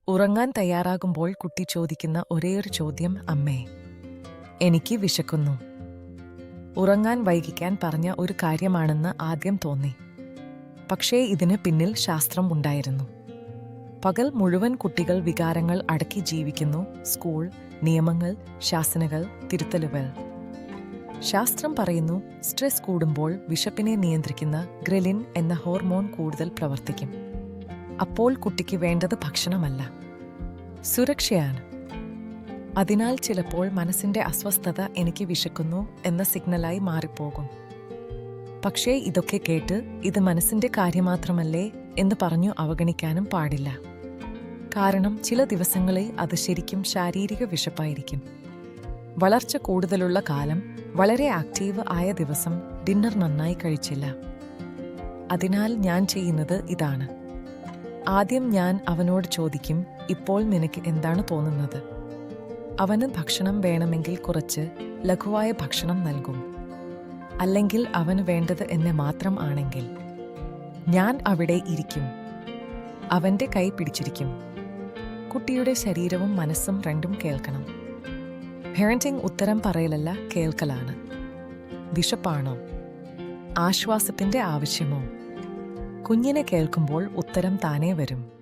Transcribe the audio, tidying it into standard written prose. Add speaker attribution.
Speaker 1: ഉറങ്ങാൻ തയ്യാറാകുമ്പോൾ കുട്ടി ചോദിക്കുന്ന ഒരേയൊരു ചോദ്യം അമ്മേ, എനിക്ക് വിശക്കുന്നു. ഉറങ്ങാൻ വൈകിക്കാൻ പറഞ്ഞ ഒരു കാര്യമാണെന്ന് ആദ്യം തോന്നി. പക്ഷേ ഇതിന് പിന്നിൽ ശാസ്ത്രം ഉണ്ടായിരുന്നു. പകൽ മുഴുവൻ കുട്ടികൾ വികാരങ്ങൾ അടക്കി ജീവിക്കുന്നു. സ്കൂൾ, നിയമങ്ങൾ, ശാസനകൾ, തിരുത്തലുകൾ. ശാസ്ത്രം പറയുന്നു, സ്ട്രെസ് കൂടുമ്പോൾ വിശപ്പിനെ നിയന്ത്രിക്കുന്ന ഗ്രലിൻ എന്ന ഹോർമോൺ കൂടുതൽ പ്രവർത്തിക്കും. അപ്പോൾ കുട്ടിക്ക് വേണ്ടത് ഭക്ഷണമല്ല, സുരക്ഷയാണ്. അതിനാൽ ചിലപ്പോൾ മനസ്സിന്റെ അസ്വസ്ഥത എനിക്ക് വിശക്കുന്നു എന്ന സിഗ്നലായി മാറിപ്പോകും. പക്ഷേ ഇതൊക്കെ കേട്ട് ഇത് മനസ്സിന്റെ കാര്യം മാത്രമല്ലേ എന്ന് പറഞ്ഞു അവഗണിക്കാനും പാടില്ല. കാരണം ചില ദിവസങ്ങളിൽ അത് ശരിക്കും ശാരീരിക വിശപ്പായിരിക്കും. വളർച്ച കൂടുതലുള്ള കാലം, വളരെ ആക്റ്റീവ് ആയ ദിവസം ഡിന്നർ നന്നായി കഴിച്ചില്ല. അതിനാൽ ഞാൻ ചെയ്യുന്നത് ഇതാണ്. ആദ്യം ഞാൻ അവനോട് ചോദിക്കും, ഇപ്പോൾ നിനക്ക് എന്താണ് തോന്നുന്നത്? അവന് ഭക്ഷണം വേണമെങ്കിൽ കുറച്ച് ലഘുവായ ഭക്ഷണം നൽകും. അല്ലെങ്കിൽ അവന് വേണ്ടത് എന്നെ മാത്രം ആണെങ്കിൽ ഞാൻ അവിടെ ഇരിക്കും, അവന്റെ കൈ പിടിച്ചിരിക്കും. കുട്ടിയുടെ ശരീരവും മനസ്സും രണ്ടും കേൾക്കണം. പാരന്റിംഗ് ഉത്തരം പറയലല്ല, കേൾക്കലാണ്. വിശപ്പാണോ? ആശ്വാസത്തിന്റെ ആവശ്യമോ? കുഞ്ഞിനെ കേൾക്കുമ്പോൾ ഉത്തരം താനേ വരും.